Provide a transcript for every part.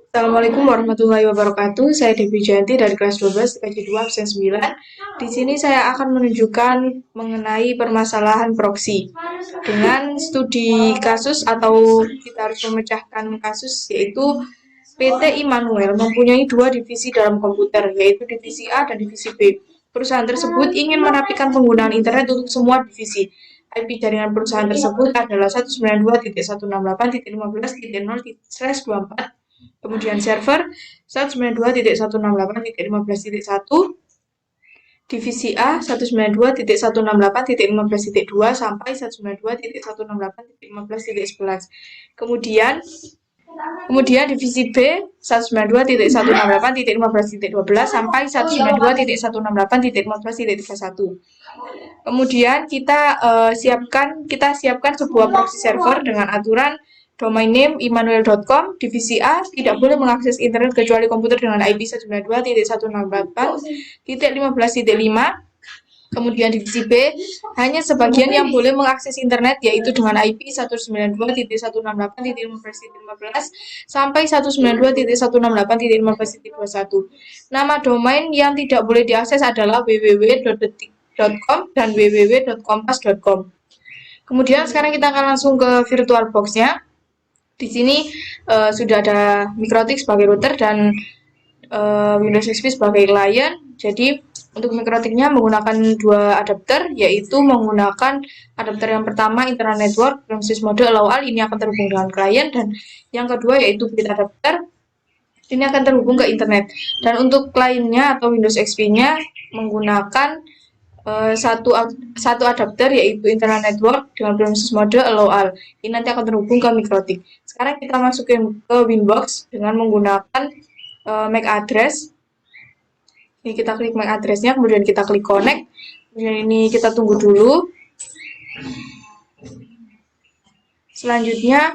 Assalamualaikum warahmatullahi wabarakatuh. Saya Devi Janti dari kelas 12 IPK 2 absen 9. Di sini saya akan menunjukkan mengenai permasalahan proksi. Dengan studi kasus atau kita harus memecahkan kasus, yaitu PT Immanuel mempunyai dua divisi dalam komputer, yaitu divisi A dan divisi B. Perusahaan tersebut ingin merapikan penggunaan internet untuk semua divisi. IP jaringan perusahaan tersebut adalah 192.168.15.0/24. Kemudian server 192.168.15.1, divisi A 192.168.15.2 sampai 192.168.15.11. Kemudian divisi B 192.168.15.12 sampai 192.168.15.31. Kemudian kita siapkan sebuah proxy server dengan aturan domain name immanuel.com. Divisi A tidak boleh mengakses internet kecuali komputer dengan IP 192.168.15.5. Kemudian divisi B hanya sebagian yang boleh mengakses internet, yaitu dengan IP 192.168.15.15 sampai 192.168.15.21. Nama domain yang tidak boleh diakses adalah www.detik.com dan www.kompas.com. Kemudian sekarang kita akan langsung ke VirtualBox-nya. Di sini sudah ada Mikrotik sebagai router dan Windows XP sebagai client. Jadi untuk Mikrotiknya menggunakan dua adapter, yaitu menggunakan adapter yang pertama internal network premises mode allow all, ini akan terhubung dengan client, dan yang kedua yaitu bit adapter, ini akan terhubung ke internet. Dan untuk kliennya atau Windows XP-nya menggunakan satu adapter, yaitu internal network dengan premises mode allow all. Ini nanti akan terhubung ke Mikrotik. Sekarang kita masukin ke Winbox dengan menggunakan MAC address. Ini kita klik MAC address-nya, kemudian kita klik connect. Kemudian ini kita tunggu dulu. Selanjutnya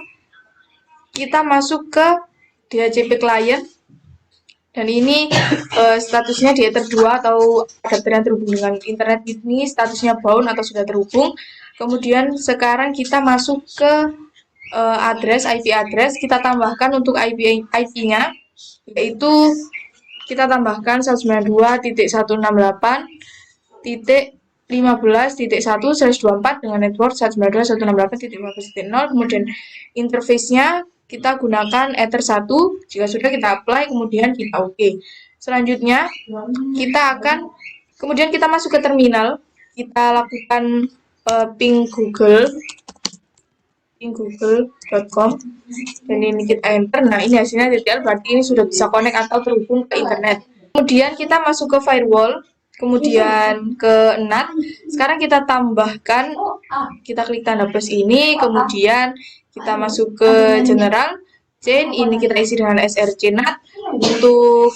kita masuk ke DHCP client. Dan ini statusnya di Ether 2 atau adapter yang terhubung dengan internet ini statusnya bound atau sudah terhubung. Kemudian sekarang kita masuk ke IP address, kita tambahkan untuk IP-nya, yaitu kita tambahkan 192.168.15.1/24 dengan network 192.168.15.0. Kemudian interface-nya kita gunakan Ether 1. Jika sudah, kita apply, kemudian kita OK. Selanjutnya kemudian kita masuk ke terminal, kita lakukan ping google.com, dan ini kita enter. Nah, ini hasilnya detail, berarti ini sudah bisa connect atau terhubung ke internet. Kemudian kita masuk ke firewall, kemudian ke NAT. Sekarang kita tambahkan, kita klik tanda plus ini, kemudian kita masuk ke general chain, ini kita isi dengan src NAT. Untuk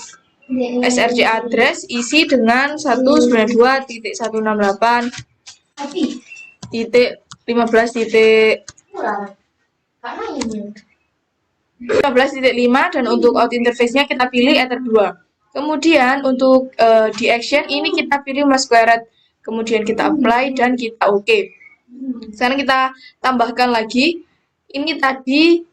src address isi dengan 192.168.15.5, dan untuk out interface-nya kita pilih Ether 2. Kemudian untuk di action ini kita pilih masquerade, kemudian kita apply dan kita OK. Sekarang kita tambahkan lagi, ini tadi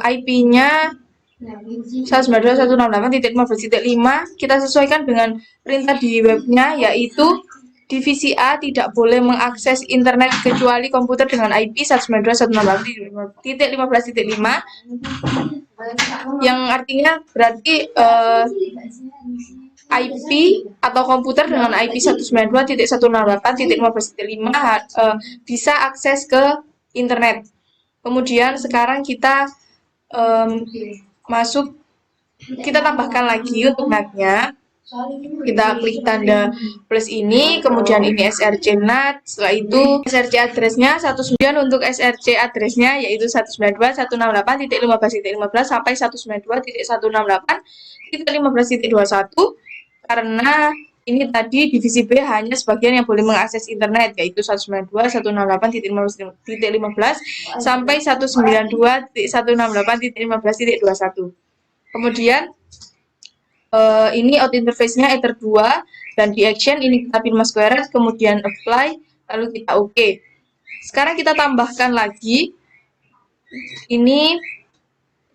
IP-nya 192.168.15.5, kita sesuaikan dengan perintah di webnya, yaitu divisi A tidak boleh mengakses internet kecuali komputer dengan IP 192.168.15.5, yang artinya berarti IP atau komputer dengan IP 192.168.15.5 bisa akses ke internet. Kemudian sekarang kita kita tambahkan lagi untuk NAT-nya. Kita klik tanda plus ini, kemudian ini src NAT. Setelah itu src address-nya 19, untuk src address-nya yaitu 192.168.15.15 sampai 192.168.15.21, karena ini tadi divisi B hanya sebagian yang boleh mengakses internet, yaitu 192.168.15 sampai 192.168.15.21. Kemudian ini out interface-nya Ether 2, dan di action ini kita pilih masquerade, kemudian apply, lalu kita OK. Sekarang kita tambahkan lagi, ini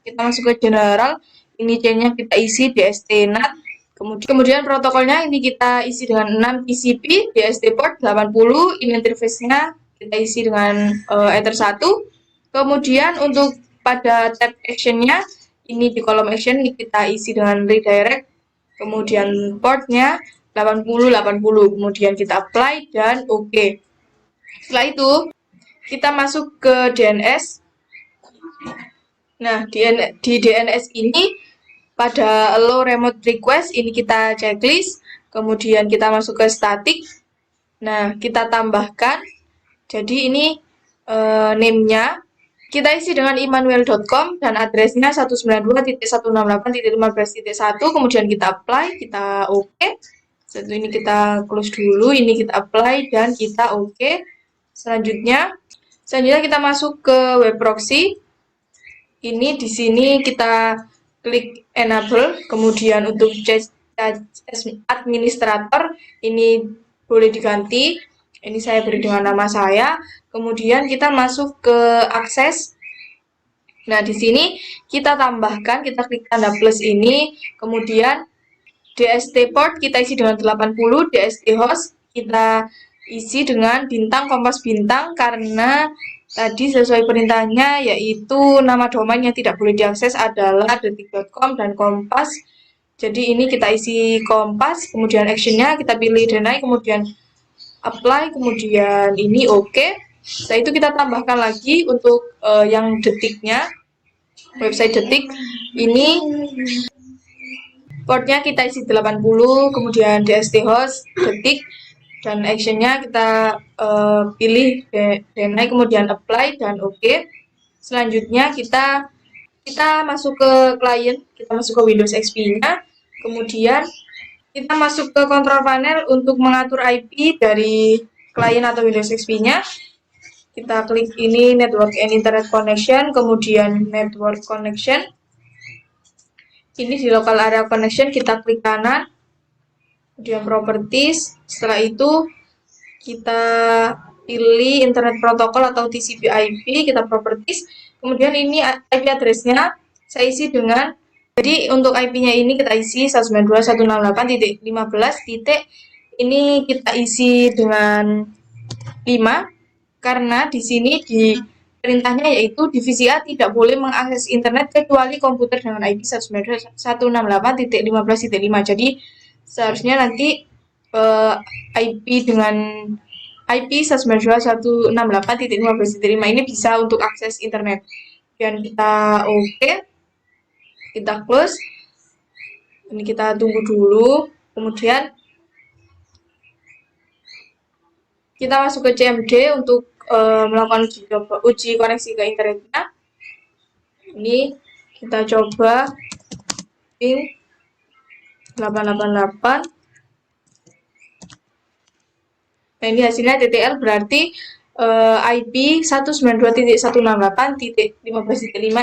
kita masuk ke general, ini chainnya kita isi DST-NAT. Kemudian protokolnya ini kita isi dengan 6 TCP, DST port 80, ini interface-nya kita isi dengan Ether 1. Kemudian untuk pada tab action-nya, ini di kolom action ini kita isi dengan redirect, kemudian portnya 80, kemudian kita apply dan oke. Setelah itu, kita masuk ke DNS. Nah, di DNS ini pada allow remote request ini kita checklist, kemudian kita masuk ke static. Nah, kita tambahkan. Jadi ini name-nya kita isi dengan immanuel.com dan address-nya 192.168.15.1, kemudian kita apply, kita oke. Setelah ini kita close dulu, ini kita apply dan kita oke. Selanjutnya kita masuk ke web proxy. Ini di sini kita klik enable, kemudian untuk administrator ini boleh diganti. Ini saya beri dengan nama saya. Kemudian kita masuk ke akses. Nah, di sini kita tambahkan, kita klik tanda plus ini, kemudian DST port kita isi dengan 80, DST host kita isi dengan bintang kompas bintang karena tadi sesuai perintahnya yaitu nama domain yang tidak boleh diakses adalah detik.com dan kompas. Jadi ini kita isi kompas, kemudian actionnya kita pilih deny, kemudian apply, kemudian ini oke. Setelah itu kita tambahkan lagi untuk yang detiknya, website detik ini portnya kita isi 80, kemudian DST host detik, dan actionnya kita pilih deny, kemudian apply dan oke. Selanjutnya kita masuk ke klien, kita masuk ke Windows XP-nya, kemudian kita masuk ke control panel untuk mengatur IP dari klien atau Windows XP-nya. Kita klik ini network and internet connection, kemudian network connection. Ini di local area connection kita klik kanan, kemudian properties. Setelah itu kita pilih internet protocol atau TCP IP, kita properties. Kemudian ini IP address-nya saya isi dengan, jadi untuk IP-nya ini kita isi 192.168.15. Ini kita isi dengan 5 karena di sini di perintahnya yaitu divisi A tidak boleh mengakses internet kecuali komputer dengan IP 192.168.15.5. Jadi seharusnya nanti IP dengan IP 192.168.15.5 ini bisa untuk akses internet. Dan kita oke, kita close. Ini kita tunggu dulu. Kemudian kita masuk ke CMD untuk melakukan uji koneksi ke internetnya. Ini kita coba ping 888. Nah, ini hasilnya TTL berarti IP 192.168.15.5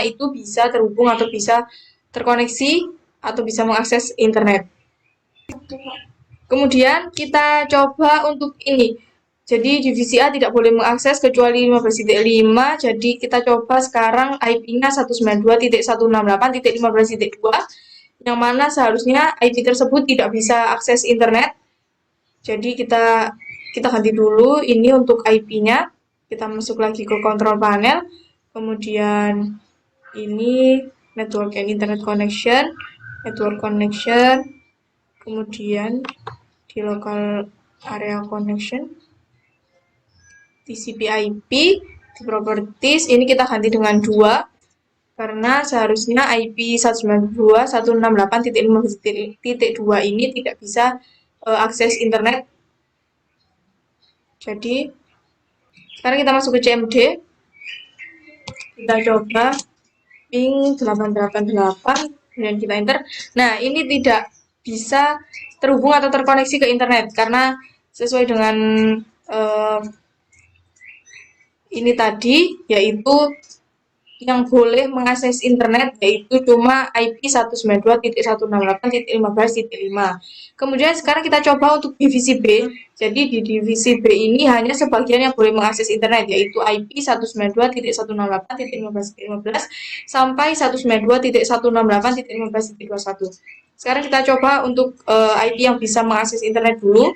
itu bisa terhubung atau bisa terkoneksi atau bisa mengakses internet. Kemudian kita coba untuk ini. Jadi divisi A tidak boleh mengakses kecuali 15.5. Jadi kita coba sekarang IP-nya 192.168.15.2 yang mana seharusnya IP tersebut tidak bisa akses internet. Jadi kita ganti dulu ini untuk IP-nya. Kita masuk lagi ke control panel. Kemudian ini network and internet connection, network connection. Kemudian di local area connection, TCP IP, di properties ini kita ganti dengan 2 karena seharusnya IP 192.168.15.2 ini tidak bisa akses internet. Jadi sekarang kita masuk ke CMD, kita coba ping 888 dan kita enter. Nah, ini tidak bisa terhubung atau terkoneksi ke internet karena sesuai dengan ini tadi, yaitu yang boleh mengakses internet yaitu cuma IP 192.168.15.5. Kemudian sekarang kita coba untuk divisi B. Jadi di divisi B ini hanya sebagian yang boleh mengakses internet yaitu IP 192.168.15.15 sampai 192.168.15.21. Sekarang kita coba untuk IP yang bisa mengakses internet dulu.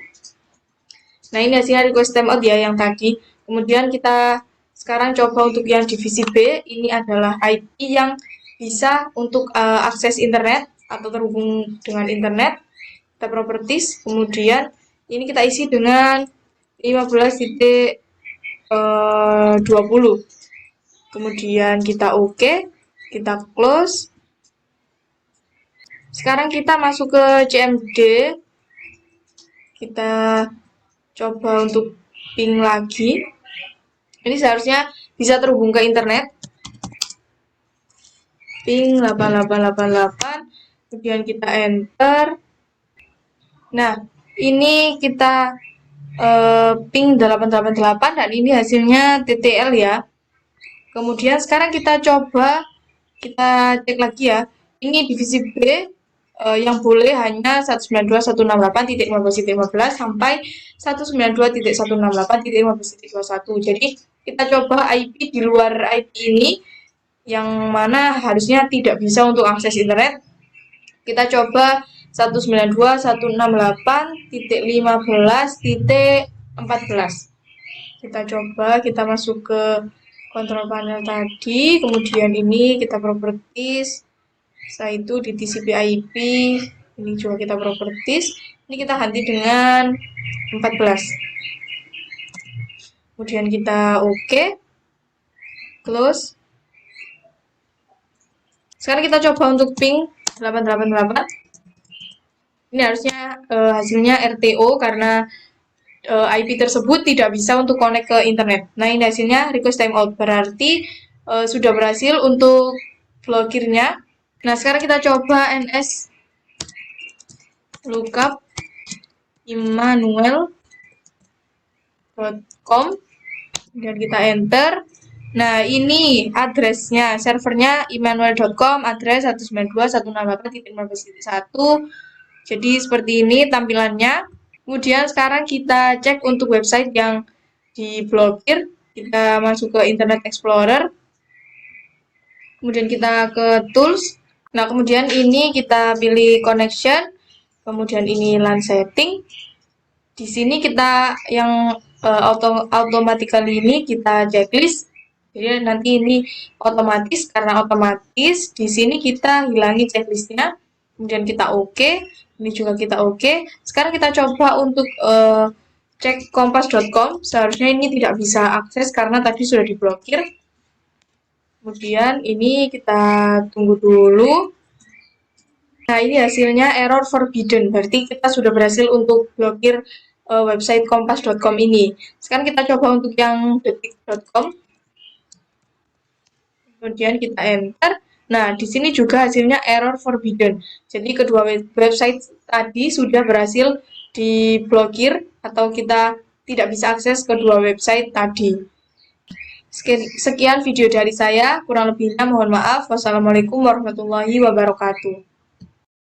Nah, ini hasilnya request timeout ya yang tadi. Kemudian kita sekarang coba untuk yang divisi B, ini adalah IP yang bisa untuk akses internet atau terhubung dengan internet. Kita properties, kemudian ini kita isi dengan 15.20. Kemudian kita OK, kita close. Sekarang kita masuk ke CMD. Kita coba untuk ping lagi. Ini seharusnya bisa terhubung ke internet. Ping 8888, kemudian kita enter. Nah, ini kita ping 888 dan ini hasilnya TTL ya. Kemudian sekarang kita coba, kita cek lagi ya. Ini divisi B yang boleh hanya 192.168.15.15 sampai 192.168.15.21. Jadi kita coba IP di luar IP ini yang mana harusnya tidak bisa untuk akses internet. Kita coba 192.168.15.14. Kita coba, kita masuk ke control panel tadi, kemudian ini kita properties. Setelah itu di TCP IP, ini juga kita properties. Ini kita ganti dengan 14. Kemudian kita OK, close. Sekarang kita coba untuk ping 888. Ini harusnya hasilnya RTO karena IP tersebut tidak bisa untuk connect ke internet. Nah, ini hasilnya request timeout, berarti sudah berhasil untuk blokirnya. Nah, sekarang kita coba ns lookup immanuel.com dan kita enter. Nah, ini addressnya, servernya immanuel.com, address 192.168.15.1. Jadi seperti ini tampilannya. Kemudian sekarang kita cek untuk website yang diblokir. Kita masuk ke Internet Explorer. Kemudian kita ke Tools. Nah, kemudian ini kita pilih Connection. Kemudian ini LAN Setting. Di sini kita yang automatically ini kita checklist. Jadi nanti ini otomatis, karena otomatis di sini kita hilangi checklistnya. Kemudian kita OK. Ini juga kita OK. Sekarang kita coba untuk cek kompas.com. Seharusnya ini tidak bisa akses karena tadi sudah diblokir. Kemudian ini kita tunggu dulu. Nah, ini hasilnya error forbidden. Berarti kita sudah berhasil untuk blokir website kompas.com ini. Sekarang kita coba untuk yang detik.com. Kemudian kita enter. Nah, di sini juga hasilnya error forbidden. Jadi kedua website tadi sudah berhasil diblokir atau kita tidak bisa akses kedua website tadi. Sekian video dari saya, kurang lebihnya mohon maaf. Wassalamualaikum warahmatullahi wabarakatuh.